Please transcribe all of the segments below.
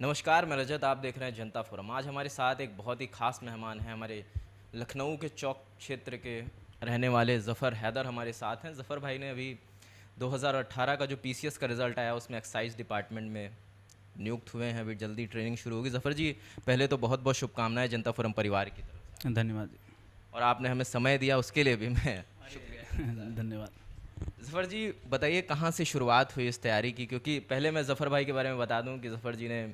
नमस्कार, मैं रजत। आप देख रहे हैं जनता फोरम। आज हमारे साथ एक बहुत ही ख़ास मेहमान हैं। हमारे लखनऊ के चौक क्षेत्र के रहने वाले ज़फ़र हैदर हमारे साथ हैं। ज़फ़र भाई ने अभी 2018 का जो पीसीएस का रिज़ल्ट आया उसमें एक्साइज़ डिपार्टमेंट में नियुक्त हुए हैं। अभी जल्दी ट्रेनिंग शुरू होगी। ज़फ़र जी, पहले तो बहुत बहुत शुभकामनाएं जनता फोरम परिवार की तरफ से, धन्यवाद जी। और आपने हमें समय दिया उसके लिए भी मैं शुक्रिया अरे धन्यवाद। ज़फ़र जी, बताइए कहाँ से शुरुआत हुई इस तैयारी की? क्योंकि पहले मैं ज़फ़र भाई के बारे में बता दूं कि ज़फ़र जी ने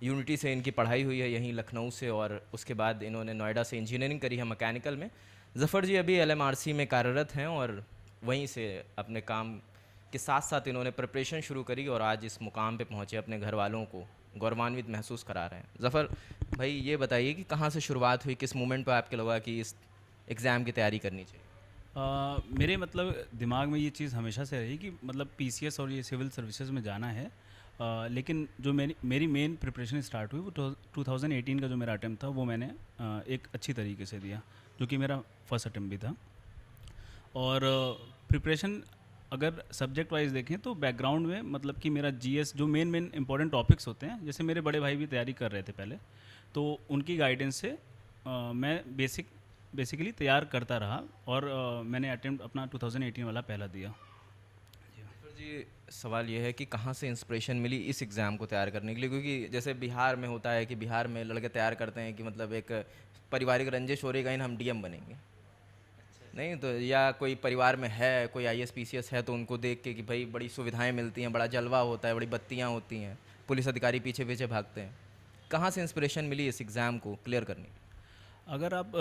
यूनिटी से इनकी पढ़ाई हुई है यहीं लखनऊ से, और उसके बाद इन्होंने नोएडा से इंजीनियरिंग करी है मैकेनिकल में। ज़फ़र जी अभी एलएमआरसी में कार्यरत हैं, और वहीं से अपने काम के साथ साथ इन्होंने प्रिपरेशन शुरू करी और आज इस मुकाम पे पहुँचे, अपने घर वालों को गौरवान्वित महसूस करा रहे हैं। ज़फ़र भाई, ये बताइए कि कहाँ से शुरुआत हुई, किस मोमेंट पर आपके लगा कि इस एग्ज़ाम की तैयारी करनी चाहिए? मेरे मतलब दिमाग में ये चीज़ हमेशा से रही कि मतलब पीसीएस और ये सिविल सर्विसेज में जाना है। लेकिन जो मेरी मेरी मेन प्रिपरेशन स्टार्ट हुई वो 2018 का जो मेरा अटेम्प्ट था वो मैंने एक अच्छी तरीके से दिया, जो कि मेरा फर्स्ट अटेम्प्ट भी था। और प्रिपरेशन अगर सब्जेक्ट वाइज देखें तो बैकग्राउंड में मतलब कि मेरा जीएस जो मेन मेन इंपॉर्टेंट टॉपिक्स होते हैं, जैसे मेरे बड़े भाई भी तैयारी कर रहे थे पहले, तो उनकी गाइडेंस से मैं बेसिकली तैयार करता रहा। और मैंने अटेम्प्ट अपना 2018 वाला पहला दिया। सर जी, सवाल ये है कि कहाँ से इंस्पिरेशन मिली इस एग्ज़ाम को तैयार करने के लिए? क्योंकि जैसे बिहार में होता है कि बिहार में लड़के तैयार करते हैं कि मतलब एक पारिवारिक रंजिश हो रही, कहीं हम डीएम बनेंगे। नहीं तो, या कोई परिवार में है कोई आईएएस पीसीएस है तो उनको देख के कि भाई बड़ी सुविधाएं मिलती हैं, बड़ा जलवा होता है, बड़ी बत्तियां होती हैं, पुलिस अधिकारी पीछे पीछे भागते हैं। कहाँ से इंस्पिरेशन मिली इस एग्ज़ाम को क्लियर करने की? अगर आप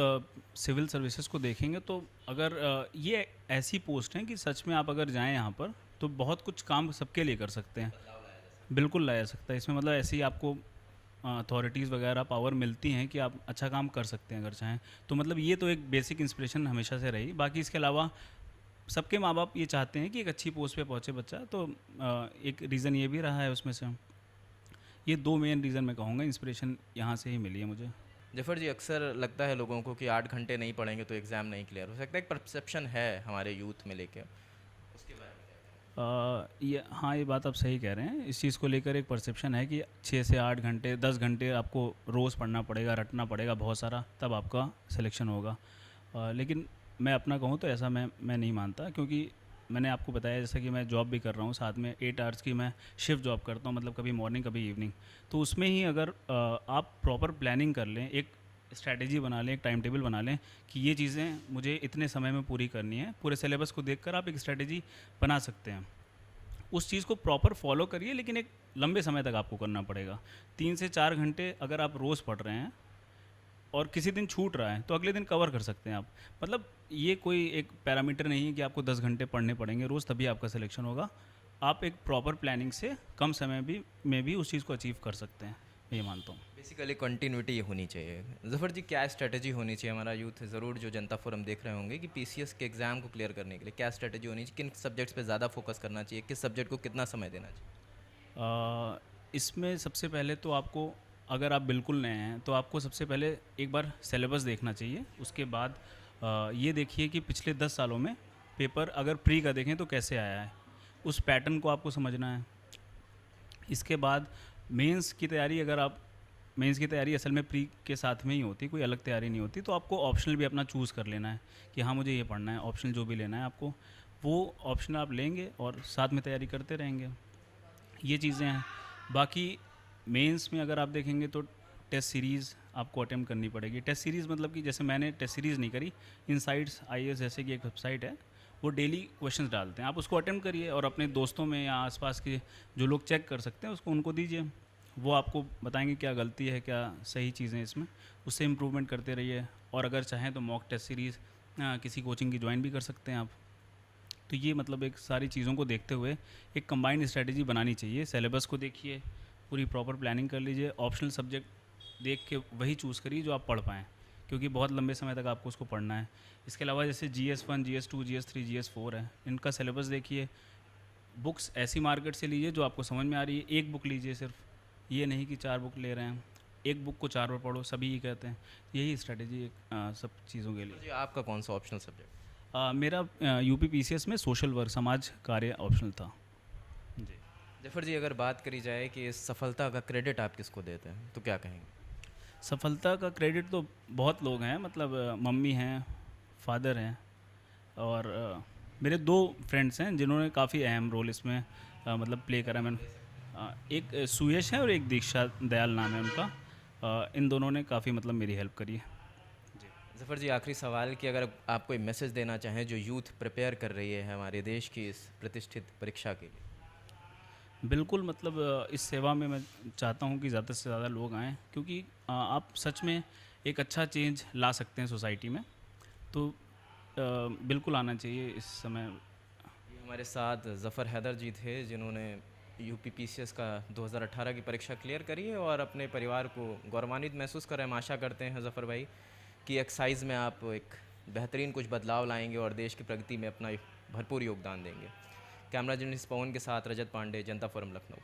सिविल सर्विसेज को देखेंगे तो अगर ये ऐसी पोस्ट हैं कि सच में आप अगर जाएं यहाँ पर तो बहुत कुछ काम सबके लिए कर सकते हैं। बिल्कुल लाया जा सकता है इसमें, मतलब ऐसी आपको अथॉरिटीज़ वगैरह पावर मिलती हैं कि आप अच्छा काम कर सकते हैं अगर चाहें। तो मतलब ये तो एक बेसिक इंस्पिरेशन हमेशा से रही। बाकी इसके अलावा सबके माँ बाप ये चाहते हैं कि एक अच्छी पोस्ट पे पहुँचे बच्चा, तो एक रीज़न ये भी रहा है उसमें से। ये दो मेन रीज़न मैं कहूँगा, इंस्पिरेशन यहाँ से ही मिली है मुझे। जफर जी, अक्सर लगता है लोगों को कि 8 घंटे नहीं पढ़ेंगे तो एग्ज़ाम नहीं क्लियर हो सकता। एक परसेप्शन है हमारे यूथ में लेके, उसके बारे में क्या कहना ये हाँ, ये बात आप सही कह रहे हैं। इस चीज़ को लेकर एक परसेप्शन है कि 6 से 8 घंटे 10 घंटे आपको रोज़ पढ़ना पड़ेगा, रटना पड़ेगा बहुत सारा, तब आपका सिलेक्शन होगा। लेकिन मैं अपना कहूँ तो ऐसा मैं नहीं मानता, क्योंकि मैंने आपको बताया जैसा कि मैं जॉब भी कर रहा हूँ, साथ में 8 आवर्स की मैं शिफ्ट जॉब करता हूँ, मतलब कभी मॉर्निंग कभी इवनिंग। तो उसमें ही अगर आप प्रॉपर प्लानिंग कर लें, एक स्ट्रैटेजी बना लें, एक टाइम टेबल बना लें कि ये चीज़ें मुझे इतने समय में पूरी करनी है, पूरे सिलेबस को देखकर आप एक स्ट्रैटेजी बना सकते हैं। उस चीज़ को प्रॉपर फॉलो करिए, लेकिन एक लंबे समय तक आपको करना पड़ेगा। 3 से 4 घंटे अगर आप रोज़ पढ़ रहे हैं और किसी दिन छूट रहा है तो अगले दिन कवर कर सकते हैं आप। मतलब ये कोई एक पैरामीटर नहीं है कि आपको 10 घंटे पढ़ने पड़ेंगे रोज़ तभी आपका सिलेक्शन होगा। आप एक प्रॉपर प्लानिंग से कम समय में भी उस चीज़ को अचीव कर सकते हैं, मैं ये मानता हूँ। बेसिकली कंटिन्यूटी होनी चाहिए। जफर जी, क्या स्ट्रेटजी होनी चाहिए? हमारा यूथ ज़रूर जो जनता फोरम देख रहे होंगे कि पीसीएस के एग्ज़ाम को क्लियर करने के लिए क्या स्ट्रेटजी होनी चाहिए? किन सब्जेक्ट्स पे ज़्यादा फोकस करना चाहिए? किस सब्जेक्ट को कितना समय देना चाहिए? इसमें सबसे पहले तो आपको, अगर आप बिल्कुल नए हैं तो आपको सबसे पहले एक बार सिलेबस देखना चाहिए। उसके बाद ये देखिए कि पिछले 10 सालों में पेपर अगर प्री का देखें तो कैसे आया है, उस पैटर्न को आपको समझना है। इसके बाद मेंस की तैयारी, अगर आप मेंस की तैयारी असल में प्री के साथ में ही होती, कोई अलग तैयारी नहीं होती, तो आपको ऑप्शनल भी अपना चूज़ कर लेना है कि हाँ मुझे ये पढ़ना है। ऑप्शनल जो भी लेना है आपको, वो ऑप्शन आप लेंगे और साथ में तैयारी करते रहेंगे। ये चीज़ें हैं। बाकी मेंस में अगर आप देखेंगे तो टेस्ट सीरीज़ आपको अटेम्प्ट करनी पड़ेगी। टेस्ट सीरीज़ मतलब कि जैसे मैंने टेस्ट सीरीज़ नहीं करी, इनसाइट्स आईएएस जैसे कि एक वेबसाइट है, वो डेली क्वेश्चंस डालते हैं, आप उसको अटेम्प्ट करिए और अपने दोस्तों में या आसपास के जो लोग चेक कर सकते हैं उसको उनको दीजिए। वो आपको बताएंगे क्या गलती है, क्या सही चीज़ें इसमें, उससे इम्प्रूवमेंट करते रहिए। और अगर चाहें तो मॉक टेस्ट सीरीज़ किसी कोचिंग की ज्वाइन भी कर सकते हैं आप। तो ये मतलब एक सारी चीज़ों को देखते हुए एक कंबाइंड स्ट्रेटजी बनानी चाहिए। सिलेबस को देखिए, पूरी प्रॉपर प्लानिंग कर लीजिए, ऑप्शनल सब्जेक्ट देख के वही चूज़ करिए जो आप पढ़ पाएँ, क्योंकि बहुत लंबे समय तक आपको उसको पढ़ना है। इसके अलावा जैसे GS1, GS2, GS3, GS4 है, इनका सिलेबस देखिए। बुक्स ऐसी मार्केट से लीजिए जो आपको समझ में आ रही है, एक बुक लीजिए सिर्फ, ये नहीं कि 4 बुक ले रहे हैं। एक बुक को 4 बार पढ़ो, सभी ये कहते हैं। यही स्ट्रेटजी सब चीज़ों के लिए। जी, आपका कौन सा ऑप्शनल सब्जेक्ट? मेरा यूपी पीसीएस में सोशल वर्क, समाज कार्य ऑप्शनल था जी। जफर जी, अगर बात करी जाए कि इस सफलता का क्रेडिट आप किसको देते हैं तो क्या कहेंगे? सफलता का क्रेडिट तो बहुत लोग हैं, मतलब मम्मी हैं, फादर हैं, और मेरे दो फ्रेंड्स हैं जिन्होंने काफ़ी अहम रोल इसमें मतलब प्ले करा। मैंने एक सुयश है और एक दीक्षा दयाल नाम है उनका। इन दोनों ने काफ़ी मतलब मेरी हेल्प करी है। जफर जी, आखिरी सवाल कि अगर आप कोई मैसेज देना चाहें जो यूथ प्रिपेयर कर रही है हमारे देश की इस प्रतिष्ठित परीक्षा के लिए। बिल्कुल, मतलब इस सेवा में मैं चाहता हूँ कि ज़्यादा से ज़्यादा लोग आएँ, क्योंकि आप सच में एक अच्छा चेंज ला सकते हैं सोसाइटी में। तो बिल्कुल आना चाहिए इस समय। ये हमारे साथ ज़फ़र हैदर जी थे जिन्होंने यूपीपीसीएस का 2018 की परीक्षा क्लियर करी है और अपने परिवार को गौरवान्वित महसूस कर रहे हैं। हम आशा करते हैं ज़फ़र भाई कि एक्साइज़ में आप एक बेहतरीन कुछ बदलाव लाएंगे और देश की प्रगति में अपना भरपूर योगदान देंगे। कैमरा जर्नलिस्ट पवन के साथ रजत पांडे, जनता फोरम, लखनऊ।